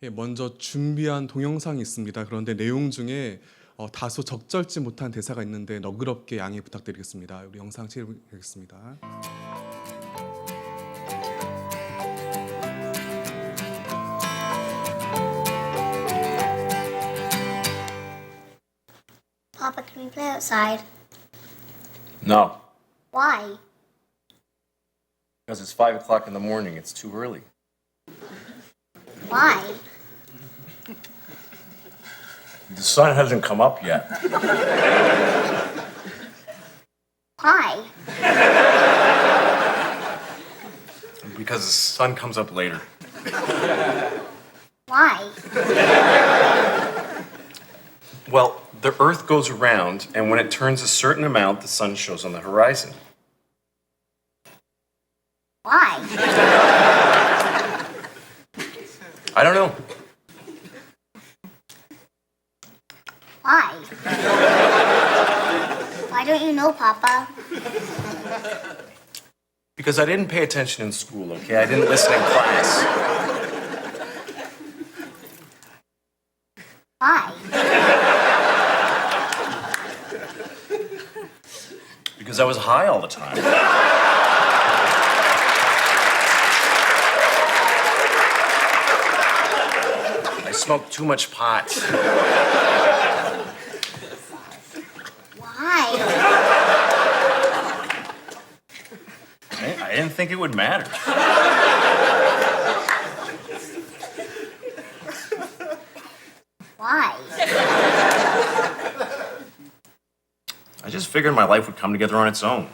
예, 먼저 준비한 동영상이 있습니다. 그런데 내용 중에 다소 적절치 못한 대사가 있는데 너그럽게 양해 부탁드리겠습니다. 우리 영상 시작하겠습니다. Papa, can we play outside? No, Why? because it's 5 o'clock in the morning. It's too early. Why? The sun hasn't come up yet. Why? Because the sun comes up later. Why? Well, the Earth goes around, and when it turns a certain amount, the sun shows on the horizon. Why? I don't know. Why? Why don't you know, Papa? Because I didn't pay attention in school, okay? I didn't listen in class. Why? Because I was high all the time. I smoked too much pot. Why? I didn't think it would matter. Why? I just figured my life would come together on its own.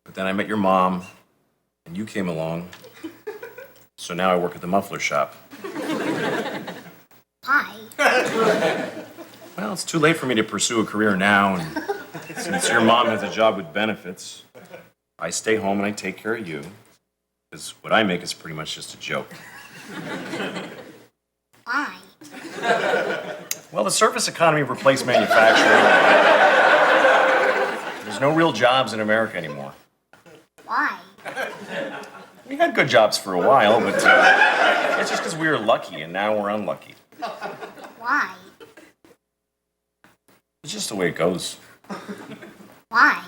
But then I met your mom, and you came along. So now I work at the muffler shop. Why? Well, it's too late for me to pursue a career now, and since your mom has a job with benefits, I stay home and I take care of you. Because what I make is pretty much just a joke. Why? Well, the service economy replaced manufacturing. There's no real jobs in America anymore. Why? We had good jobs for a while, but it's just because we were lucky, and now we're unlucky. Why? It's just the way it goes. Why?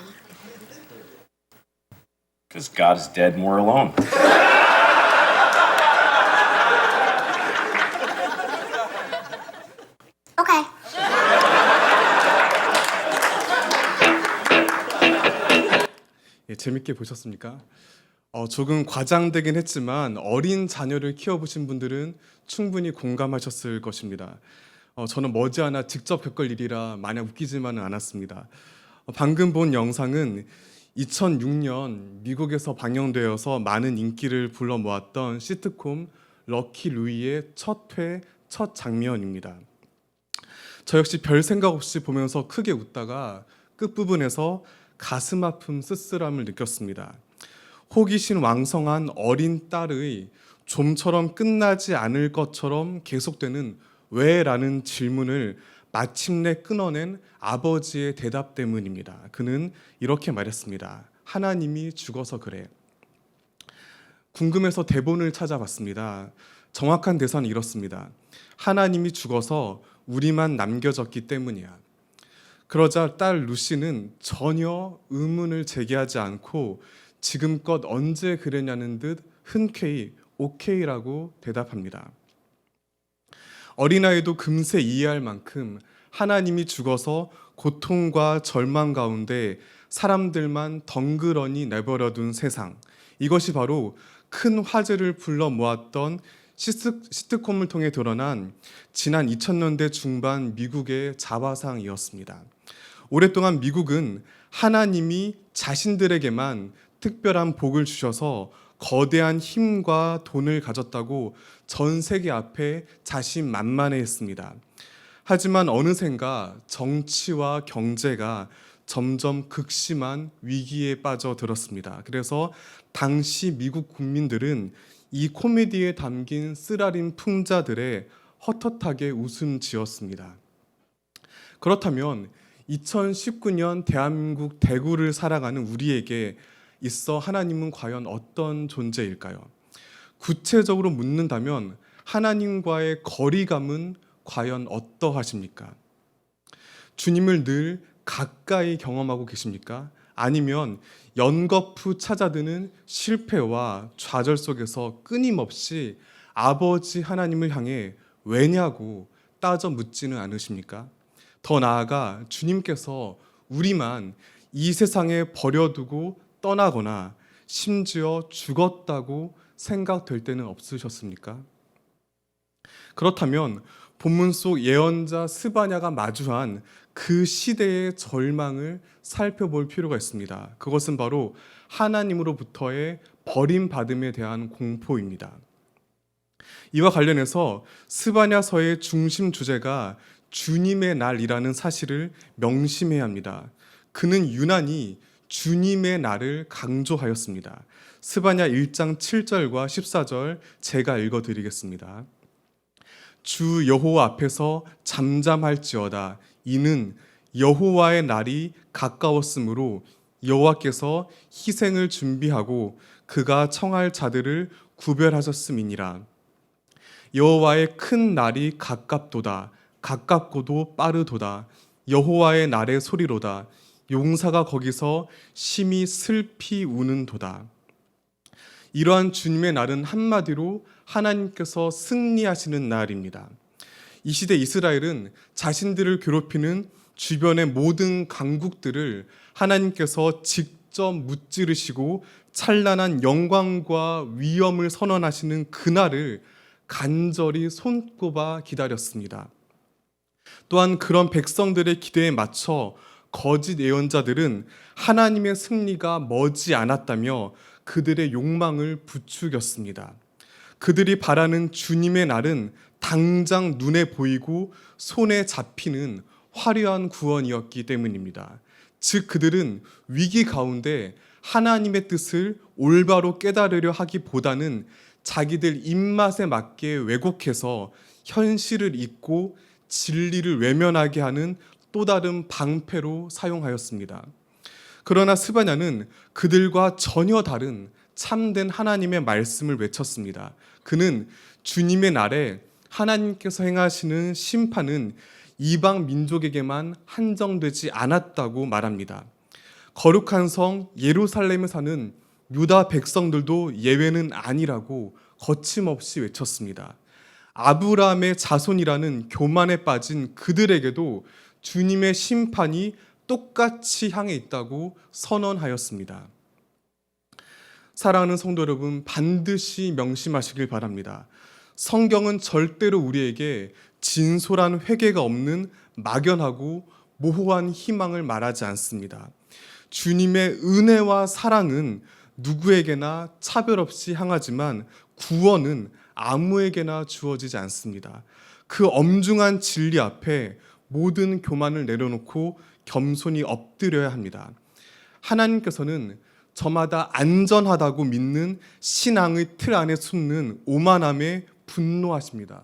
Because God is dead and we're alone. Okay. 예, 재밌게 보셨습니까? 조금 과장되긴 했지만 어린 자녀를 키워보신 분들은 충분히 공감하셨을 것입니다. 저는 머지않아 직접 겪을 일이라 마냥 웃기지만은 않았습니다. 방금 본 영상은 2006년 미국에서 방영되어서 많은 인기를 불러 모았던 시트콤 럭키 루이의 첫 장면입니다. 저 역시 별 생각 없이 보면서 크게 웃다가 끝부분에서 가슴 아픈 쓸쓸함을 느꼈습니다. 호기심 왕성한 어린 딸의 좀처럼 끝나지 않을 것처럼 계속되는 왜? 라는 질문을 마침내 끊어낸 아버지의 대답 때문입니다. 그는 이렇게 말했습니다. 하나님이 죽어서 그래. 궁금해서 대본을 찾아봤습니다. 정확한 대사는 이렇습니다. 하나님이 죽어서 우리만 남겨졌기 때문이야. 그러자 딸 루시는 전혀 의문을 제기하지 않고 지금껏 언제 그랬냐는 듯 흔쾌히 오케이라고 대답합니다. 어린아이도 금세 이해할 만큼 하나님이 죽어서 고통과 절망 가운데 사람들만 덩그러니 내버려둔 세상, 이것이 바로 큰 화제를 불러 모았던 시트콤을 통해 드러난 지난 2000년대 중반 미국의 자화상이었습니다. 오랫동안 미국은 하나님이 자신들에게만 특별한 복을 주셔서 거대한 힘과 돈을 가졌다고 전 세계 앞에 자신만만해했습니다. 하지만 어느샌가 정치와 경제가 점점 극심한 위기에 빠져들었습니다. 그래서 당시 미국 국민들은 이 코미디에 담긴 쓰라린 풍자들에 헛헛하게 웃음 지었습니다. 그렇다면 2019년 대한민국 대구를 살아가는 우리에게 있어 하나님은 과연 어떤 존재일까요? 구체적으로 묻는다면 하나님과의 거리감은 과연 어떠하십니까? 주님을 늘 가까이 경험하고 계십니까? 아니면 연거푸 찾아드는 실패와 좌절 속에서 끊임없이 아버지 하나님을 향해 왜냐고 따져 묻지는 않으십니까? 더 나아가 주님께서 우리만 이 세상에 버려두고 떠나거나 심지어 죽었다고 생각될 때는 없으셨습니까? 그렇다면 본문 속 예언자 스바냐가 마주한 그 시대의 절망을 살펴볼 필요가 있습니다. 그것은 바로 하나님으로부터의 버림받음에 대한 공포입니다. 이와 관련해서 스바냐서의 중심 주제가 주님의 날이라는 사실을 명심해야 합니다. 그는 유난히 주님의 날을 강조하였습니다. 스바냐 1장 7절과 14절 제가 읽어드리겠습니다. 주 여호와 앞에서 잠잠할지어다. 이는 여호와의 날이 가까웠으므로 여호와께서 희생을 준비하고 그가 청할 자들을 구별하셨음이니라. 여호와의 큰 날이 가깝도다. 가깝고도 빠르도다. 여호와의 날의 소리로다. 용사가 거기서 심히 슬피 우는도다. 이러한 주님의 날은 한마디로 하나님께서 승리하시는 날입니다. 이 시대 이스라엘은 자신들을 괴롭히는 주변의 모든 강국들을 하나님께서 직접 무찌르시고 찬란한 영광과 위엄을 선언하시는 그날을 간절히 손꼽아 기다렸습니다. 또한 그런 백성들의 기대에 맞춰 거짓 예언자들은 하나님의 승리가 머지 않았다며 그들의 욕망을 부추겼습니다. 그들이 바라는 주님의 날은 당장 눈에 보이고 손에 잡히는 화려한 구원이었기 때문입니다. 즉 그들은 위기 가운데 하나님의 뜻을 올바로 깨달으려 하기보다는 자기들 입맛에 맞게 왜곡해서 현실을 잊고 진리를 외면하게 하는 또 다른 방패로 사용하였습니다. 그러나 스바냐는 그들과 전혀 다른 참된 하나님의 말씀을 외쳤습니다. 그는 주님의 날에 하나님께서 행하시는 심판은 이방 민족에게만 한정되지 않았다고 말합니다. 거룩한 성 예루살렘에 사는 유다 백성들도 예외는 아니라고 거침없이 외쳤습니다. 아브라함의 자손이라는 교만에 빠진 그들에게도 주님의 심판이 똑같이 향해 있다고 선언하였습니다. 사랑하는 성도 여러분, 반드시 명심하시길 바랍니다. 성경은 절대로 우리에게 진솔한 회개가 없는 막연하고 모호한 희망을 말하지 않습니다. 주님의 은혜와 사랑은 누구에게나 차별 없이 향하지만 구원은 아무에게나 주어지지 않습니다. 그 엄중한 진리 앞에 모든 교만을 내려놓고 겸손히 엎드려야 합니다. 하나님께서는 저마다 안전하다고 믿는 신앙의 틀 안에 숨는 오만함에 분노하십니다.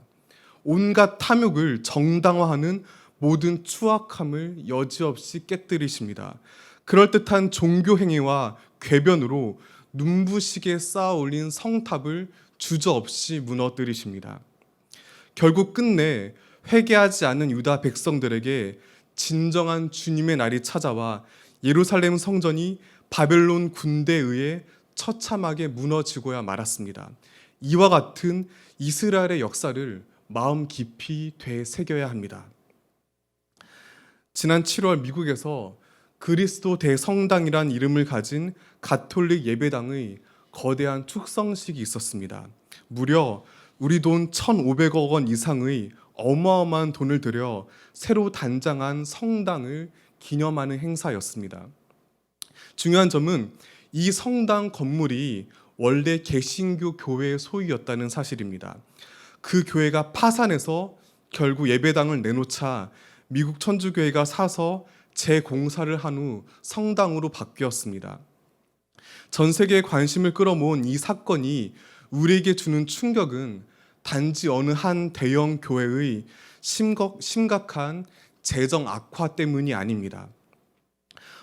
온갖 탐욕을 정당화하는 모든 추악함을 여지없이 깨뜨리십니다. 그럴듯한 종교 행위와 궤변으로 눈부시게 쌓아 올린 성탑을 주저없이 무너뜨리십니다. 결국 끝내 회개하지 않는 유다 백성들에게 진정한 주님의 날이 찾아와 예루살렘 성전이 바벨론 군대에 의해 처참하게 무너지고야 말았습니다. 이와 같은 이스라엘의 역사를 마음 깊이 되새겨야 합니다. 지난 7월 미국에서 그리스도 대성당이란 이름을 가진 가톨릭 예배당의 거대한 축성식이 있었습니다. 무려 우리 돈 1,500억 원 이상의 어마어마한 돈을 들여 새로 단장한 성당을 기념하는 행사였습니다. 중요한 점은 이 성당 건물이 원래 개신교 교회의 소유였다는 사실입니다. 그 교회가 파산해서 결국 예배당을 내놓자 미국 천주교회가 사서 재공사를 한 후 성당으로 바뀌었습니다. 전 세계의 관심을 끌어모은 이 사건이 우리에게 주는 충격은 단지 어느 한 대형 교회의 심각한 재정 악화 때문이 아닙니다.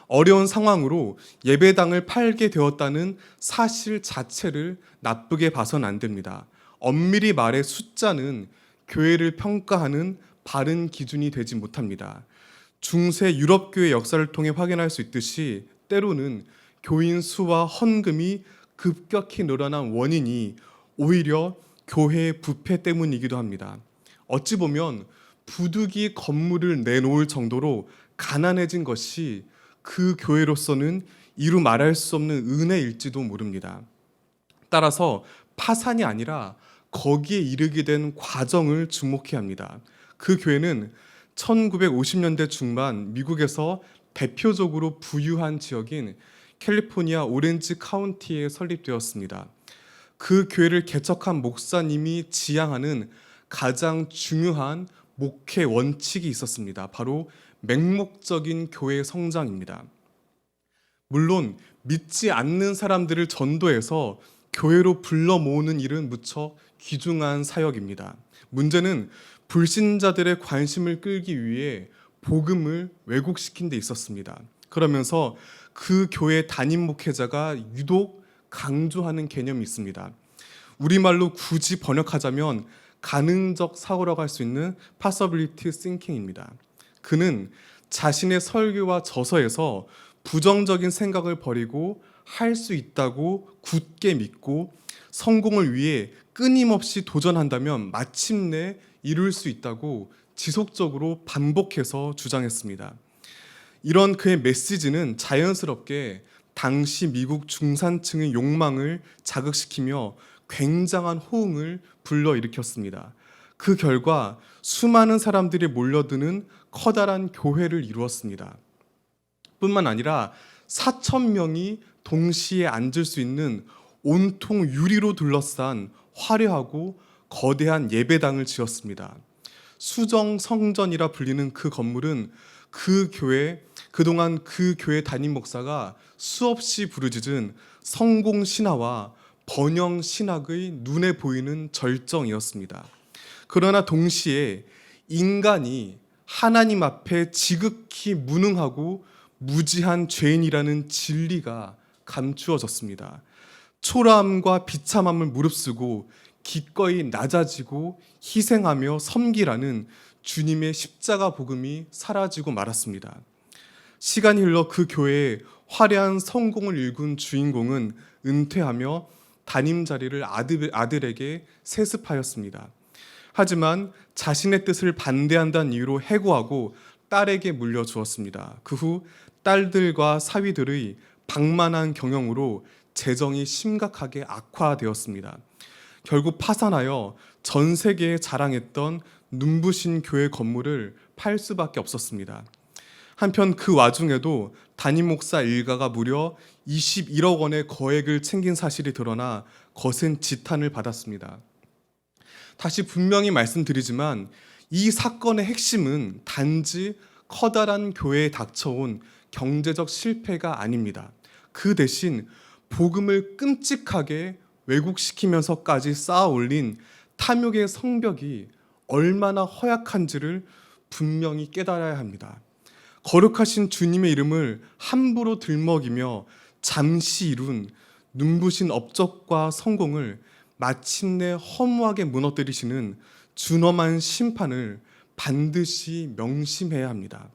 어려운 상황으로 예배당을 팔게 되었다는 사실 자체를 나쁘게 봐선 안 됩니다. 엄밀히 말해 숫자는 교회를 평가하는 바른 기준이 되지 못합니다. 중세 유럽 교회 역사를 통해 확인할 수 있듯이 때로는 교인 수와 헌금이 급격히 늘어난 원인이 오히려 교회의 부패 때문이기도 합니다. 어찌 보면 부득이 건물을 내놓을 정도로 가난해진 것이 그 교회로서는 이루 말할 수 없는 은혜일지도 모릅니다. 따라서 파산이 아니라 거기에 이르게 된 과정을 주목해야 합니다. 그 교회는 1950년대 중반 미국에서 대표적으로 부유한 지역인 캘리포니아 오렌지 카운티에 설립되었습니다. 그 교회를 개척한 목사님이 지향하는 가장 중요한 목회 원칙이 있었습니다. 바로 맹목적인 교회 성장입니다. 물론 믿지 않는 사람들을 전도해서 교회로 불러 모으는 일은 무척 귀중한 사역입니다. 문제는 불신자들의 관심을 끌기 위해 복음을 왜곡시킨 데 있었습니다. 그러면서 그 교회 담임 목회자가 유독 강조하는 개념이 있습니다. 우리말로 굳이 번역하자면 가능적 사고라고 할 수 있는 possibility thinking입니다. 그는 자신의 설교와 저서에서 부정적인 생각을 버리고 할 수 있다고 굳게 믿고 성공을 위해 끊임없이 도전한다면 마침내 이룰 수 있다고 지속적으로 반복해서 주장했습니다. 이런 그의 메시지는 자연스럽게 당시 미국 중산층의 욕망을 자극시키며 굉장한 호응을 불러일으켰습니다. 그 결과 수많은 사람들이 몰려드는 커다란 교회를 이루었습니다. 뿐만 아니라 4,000명이 동시에 앉을 수 있는 온통 유리로 둘러싼 화려하고 거대한 예배당을 지었습니다. 수정 성전이라 불리는 그 건물은 그동안 그 교회 담임 목사가 수없이 부르짖은 성공 신화와 번영 신학의 눈에 보이는 절정이었습니다. 그러나 동시에 인간이 하나님 앞에 지극히 무능하고 무지한 죄인이라는 진리가 감추어졌습니다. 초라함과 비참함을 무릅쓰고 기꺼이 낮아지고 희생하며 섬기라는 주님의 십자가 복음이 사라지고 말았습니다. 시간이 흘러 그 교회의 화려한 성공을 일군 주인공은 은퇴하며 담임 자리를 아들에게 세습하였습니다. 하지만 자신의 뜻을 반대한다는 이유로 해고하고 딸에게 물려주었습니다. 그 후 딸들과 사위들의 방만한 경영으로 재정이 심각하게 악화되었습니다. 결국 파산하여 전 세계에 자랑했던 눈부신 교회 건물을 팔 수밖에 없었습니다. 한편 그 와중에도 담임 목사 일가가 무려 21억 원의 거액을 챙긴 사실이 드러나 거센 지탄을 받았습니다. 다시 분명히 말씀드리지만 이 사건의 핵심은 단지 커다란 교회에 닥쳐온 경제적 실패가 아닙니다. 그 대신 복음을 끔찍하게 왜곡시키면서까지 쌓아 올린 탐욕의 성벽이 얼마나 허약한지를 분명히 깨달아야 합니다. 거룩하신 주님의 이름을 함부로 들먹이며 잠시 이룬 눈부신 업적과 성공을 마침내 허무하게 무너뜨리시는 준엄한 심판을 반드시 명심해야 합니다.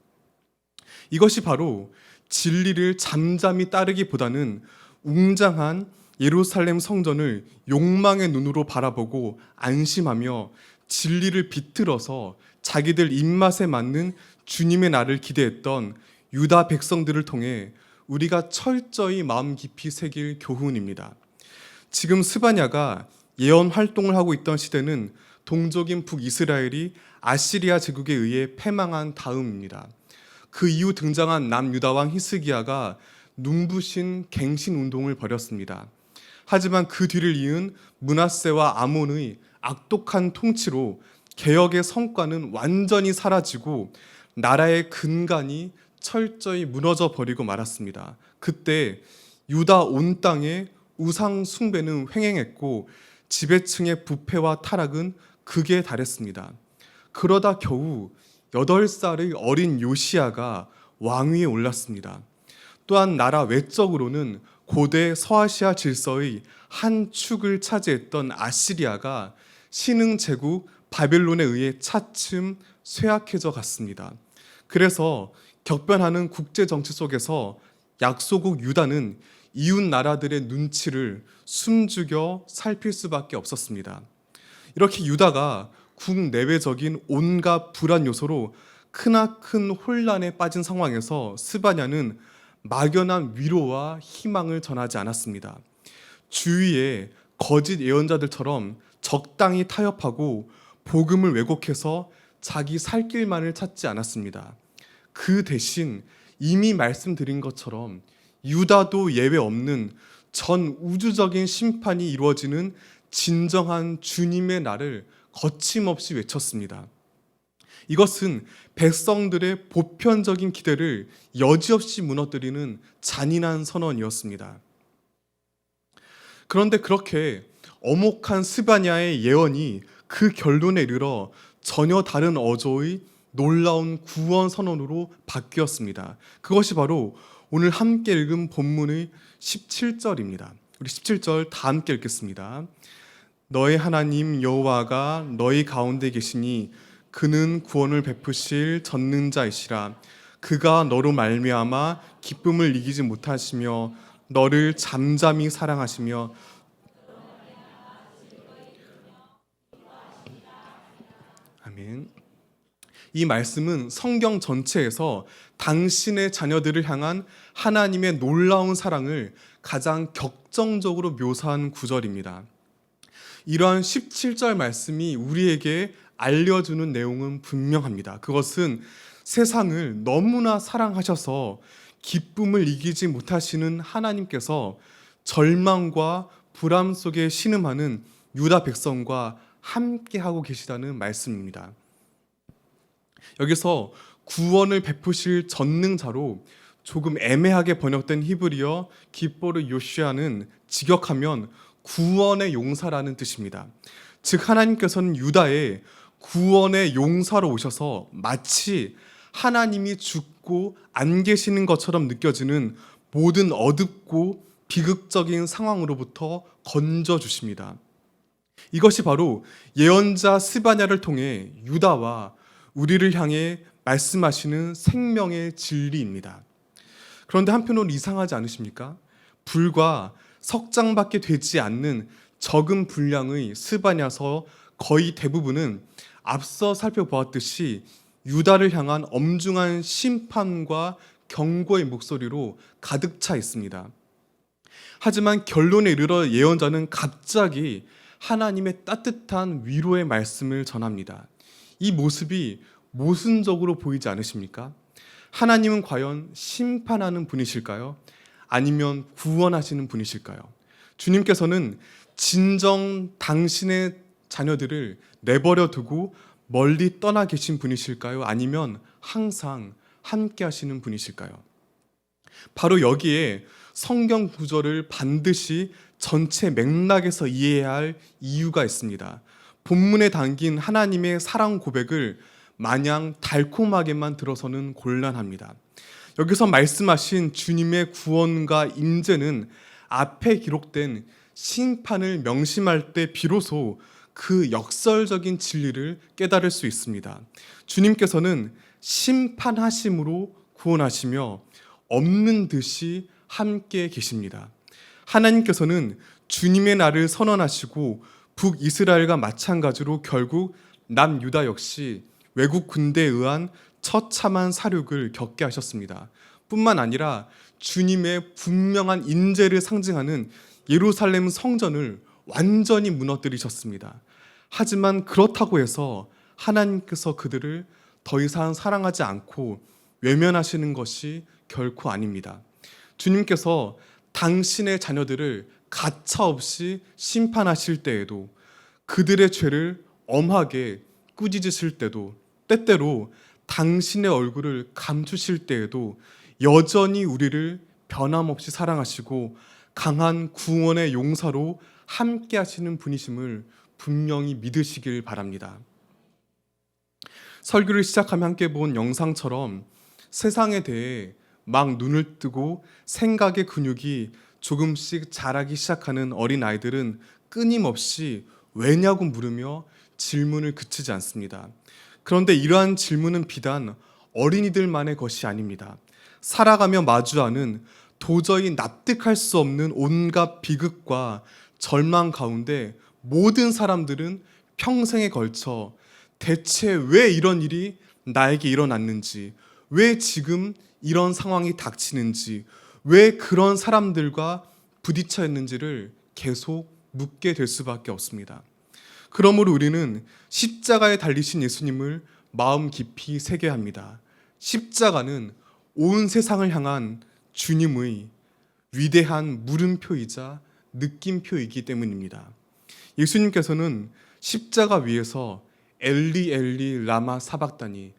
이것이 바로 진리를 잠잠히 따르기보다는 웅장한 예루살렘 성전을 욕망의 눈으로 바라보고 안심하며 진리를 비틀어서 자기들 입맛에 맞는 주님의 날을 기대했던 유다 백성들을 통해 우리가 철저히 마음 깊이 새길 교훈입니다. 지금 스바냐가 예언 활동을 하고 있던 시대는 동족인 북이스라엘이 아시리아 제국에 의해 패망한 다음입니다. 그 이후 등장한 남유다 왕 히스기야가 눈부신 갱신 운동을 벌였습니다. 하지만 그 뒤를 이은 므낫세와 아몬의 악독한 통치로 개혁의 성과는 완전히 사라지고 나라의 근간이 철저히 무너져 버리고 말았습니다. 그때 유다 온 땅에 우상 숭배는 횡행했고 지배층의 부패와 타락은 극에 달했습니다. 그러다 겨우 8살의 어린 요시야가 왕위에 올랐습니다. 또한 나라 외적으로는 고대 서아시아 질서의 한 축을 차지했던 아시리아가 신흥 제국 바벨론에 의해 차츰 쇠약해져 갔습니다. 그래서 격변하는 국제 정치 속에서 약소국 유다는 이웃 나라들의 눈치를 숨죽여 살필 수밖에 없었습니다. 이렇게 유다가 국내외적인 온갖 불안 요소로 크나큰 혼란에 빠진 상황에서 스바냐는 막연한 위로와 희망을 전하지 않았습니다. 주위에 거짓 예언자들처럼 적당히 타협하고 복음을 왜곡해서 자기 살 길만을 찾지 않았습니다. 그 대신 이미 말씀드린 것처럼 유다도 예외 없는 전 우주적인 심판이 이루어지는 진정한 주님의 날을 거침없이 외쳤습니다. 이것은 백성들의 보편적인 기대를 여지없이 무너뜨리는 잔인한 선언이었습니다. 그런데 그렇게 엄혹한 스바냐의 예언이 그 결론에 이르러 전혀 다른 어조의 놀라운 구원 선언으로 바뀌었습니다. 그것이 바로 오늘 함께 읽은 본문의 17절입니다. 우리 17절 다 함께 읽겠습니다. 너의 하나님 여호와가 너희 가운데 계시니 그는 구원을 베푸실 전능자이시라. 그가 너로 말미암아 기쁨을 이기지 못하시며 너를 잠잠히 사랑하시며 아멘. 이 말씀은 성경 전체에서 당신의 자녀들을 향한 하나님의 놀라운 사랑을 가장 격정적으로 묘사한 구절입니다. 이러한 17절 말씀이 우리에게 알려주는 내용은 분명합니다. 그것은 세상을 너무나 사랑하셔서 기쁨을 이기지 못하시는 하나님께서 절망과 불안 속에 신음하는 유다 백성과 함께하고 계시다는 말씀입니다. 여기서 구원을 베푸실 전능자로 조금 애매하게 번역된 히브리어 기뻐르 요시아는 직역하면 구원의 용사라는 뜻입니다. 즉 하나님께서는 유다의 구원의 용사로 오셔서 마치 하나님이 죽고 안 계시는 것처럼 느껴지는 모든 어둡고 비극적인 상황으로부터 건져주십니다. 이것이 바로 예언자 스바냐를 통해 유다와 우리를 향해 말씀하시는 생명의 진리입니다. 그런데 한편으로 이상하지 않으십니까? 불과 석 장밖에 되지 않는 적은 분량의 스바냐서 거의 대부분은 앞서 살펴보았듯이 유다를 향한 엄중한 심판과 경고의 목소리로 가득 차 있습니다. 하지만 결론에 이르러 예언자는 갑자기 하나님의 따뜻한 위로의 말씀을 전합니다. 이 모습이 모순적으로 보이지 않으십니까? 하나님은 과연 심판하는 분이실까요? 아니면 구원하시는 분이실까요? 주님께서는 진정 당신의 자녀들을 내버려 두고 멀리 떠나 계신 분이실까요? 아니면 항상 함께 하시는 분이실까요? 바로 여기에 성경 구절을 반드시 전체 맥락에서 이해해야 할 이유가 있습니다. 본문에 담긴 하나님의 사랑 고백을 마냥 달콤하게만 들어서는 곤란합니다. 여기서 말씀하신 주님의 구원과 임재는 앞에 기록된 심판을 명심할 때 비로소 그 역설적인 진리를 깨달을 수 있습니다. 주님께서는 심판하심으로 구원하시며 없는 듯이 함께 계십니다. 하나님께서는 주님의 날을 선언하시고 북이스라엘과 마찬가지로 결국 남유다 역시 외국 군대에 의한 처참한 사륙을 겪게 하셨습니다. 뿐만 아니라 주님의 분명한 인재를 상징하는 예루살렘 성전을 완전히 무너뜨리셨습니다. 하지만 그렇다고 해서 하나님께서 그들을 더 이상 사랑하지 않고 외면하시는 것이 결코 아닙니다. 주님께서 당신의 자녀들을 가차없이 심판하실 때에도, 그들의 죄를 엄하게 꾸짖으실 때도, 때때로 당신의 얼굴을 감추실 때에도 여전히 우리를 변함없이 사랑하시고 강한 구원의 용사로 함께 하시는 분이심을 분명히 믿으시길 바랍니다. 설교를 시작하며 함께 본 영상처럼 세상에 대해 막 눈을 뜨고 생각의 근육이 조금씩 자라기 시작하는 어린아이들은 끊임없이 왜냐고 물으며 질문을 그치지 않습니다. 그런데 이러한 질문은 비단 어린이들만의 것이 아닙니다. 살아가며 마주하는 도저히 납득할 수 없는 온갖 비극과 절망 가운데 모든 사람들은 평생에 걸쳐 대체 왜 이런 일이 나에게 일어났는지, 왜 지금 이런 상황이 닥치는지, 왜 그런 사람들과 부딪혀 있는지를 계속 묻게 될 수밖에 없습니다. 그러므로 우리는 십자가에 달리신 예수님을 마음 깊이 새겨야 합니다. 십자가는 온 세상을 향한 주님의 위대한 물음표이자 느낌표이기 때문입니다. 예수님께서는 십자가 위에서 엘리 엘리 라마 사박다니,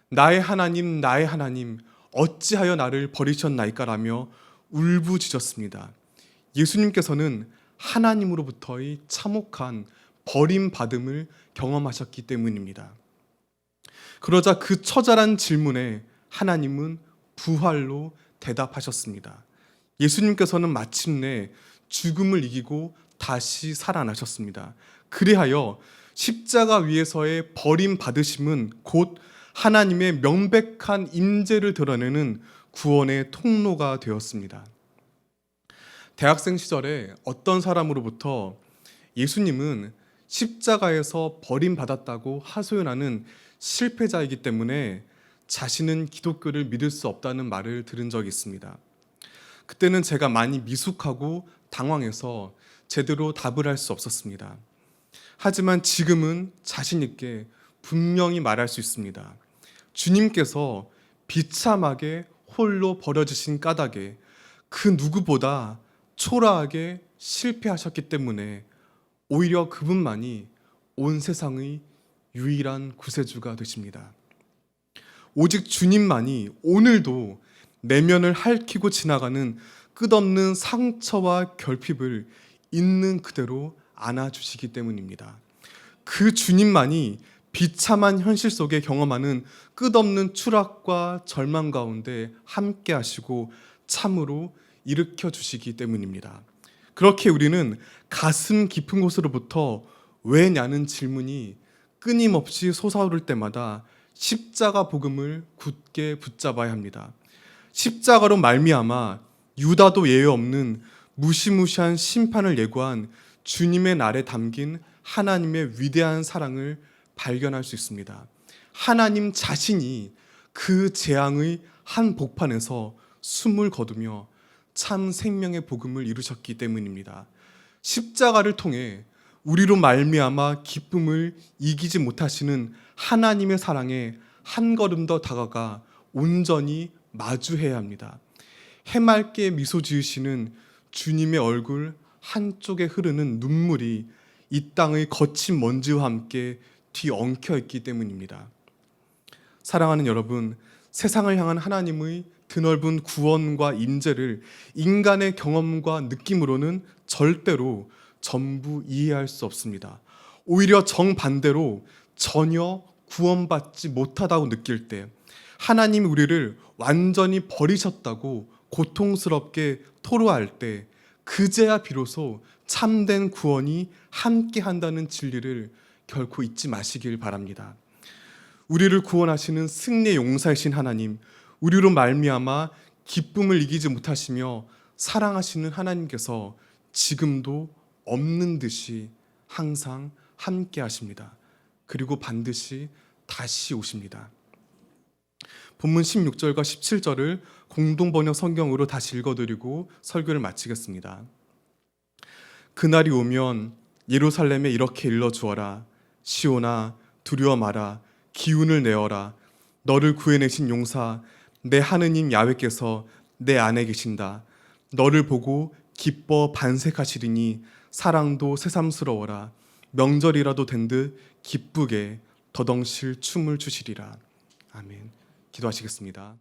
나의 하나님 나의 하나님 어찌하여 나를 버리셨나이까라며 울부짖었습니다. 예수님께서는 하나님으로부터의 참혹한 버림받음을 경험하셨기 때문입니다. 그러자 그 처절한 질문에 하나님은 부활로 대답하셨습니다. 예수님께서는 마침내 죽음을 이기고 다시 살아나셨습니다. 그리하여 십자가 위에서의 버림받으심은 곧 하나님의 명백한 임재를 드러내는 구원의 통로가 되었습니다. 대학생 시절에 어떤 사람으로부터 예수님은 십자가에서 버림받았다고 하소연하는 실패자이기 때문에 자신은 기독교를 믿을 수 없다는 말을 들은 적이 있습니다. 그때는 제가 많이 미숙하고 당황해서 제대로 답을 할 수 없었습니다. 하지만 지금은 자신 있게 분명히 말할 수 있습니다. 주님께서 비참하게 홀로 버려지신 까닭에 그 누구보다 초라하게 실패하셨기 때문에 오히려 그분만이 온 세상의 유일한 구세주가 되십니다. 오직 주님만이 오늘도 내면을 핥히고 지나가는 끝없는 상처와 결핍을 있는 그대로 안아주시기 때문입니다. 그 주님만이 비참한 현실 속에 경험하는 끝없는 추락과 절망 가운데 함께 하시고 참으로 일으켜 주시기 때문입니다. 그렇게 우리는 가슴 깊은 곳으로부터 왜냐는 질문이 끊임없이 솟아오를 때마다 십자가 복음을 굳게 붙잡아야 합니다. 십자가로 말미암아 유다도 예외 없는 무시무시한 심판을 예고한 주님의 날에 담긴 하나님의 위대한 사랑을 발견할 수 있습니다. 하나님 자신이 그 재앙의 한 복판에서 숨을 거두며 참 생명의 복음을 이루셨기 때문입니다. 십자가를 통해 우리로 말미암아 기쁨을 이기지 못하시는 하나님의 사랑에 한 걸음 더 다가가 온전히 마주해야 합니다. 해맑게 미소 지으시는 주님의 얼굴 한쪽에 흐르는 눈물이 이 땅의 거친 먼지와 함께 뒤엉켜 있기 때문입니다. 사랑하는 여러분, 세상을 향한 하나님의 드넓은 구원과 임재를 인간의 경험과 느낌으로는 절대로 전부 이해할 수 없습니다. 오히려 정반대로 전혀 구원받지 못하다고 느낄 때, 하나님이 우리를 완전히 버리셨다고 고통스럽게 토로할 때, 그제야 비로소 참된 구원이 함께 한다는 진리를 결코 잊지 마시길 바랍니다. 우리를 구원하시는 승리의 용사이신 하나님, 우리로 말미암아 기쁨을 이기지 못하시며 사랑하시는 하나님께서 지금도 없는 듯이 항상 함께 하십니다. 그리고 반드시 다시 오십니다. 본문 16절과 17절을 공동번역 성경으로 다시 읽어드리고 설교를 마치겠습니다. 그날이 오면 예루살렘에 이렇게 일러주어라. 시온아 두려워 마라. 기운을 내어라. 너를 구해내신 용사 내 하느님 야훼께서 내 안에 계신다. 너를 보고 기뻐 반색하시리니 사랑도 새삼스러워라. 명절이라도 된 듯 기쁘게 더덩실 춤을 추시리라. 아멘. 기도하시겠습니다.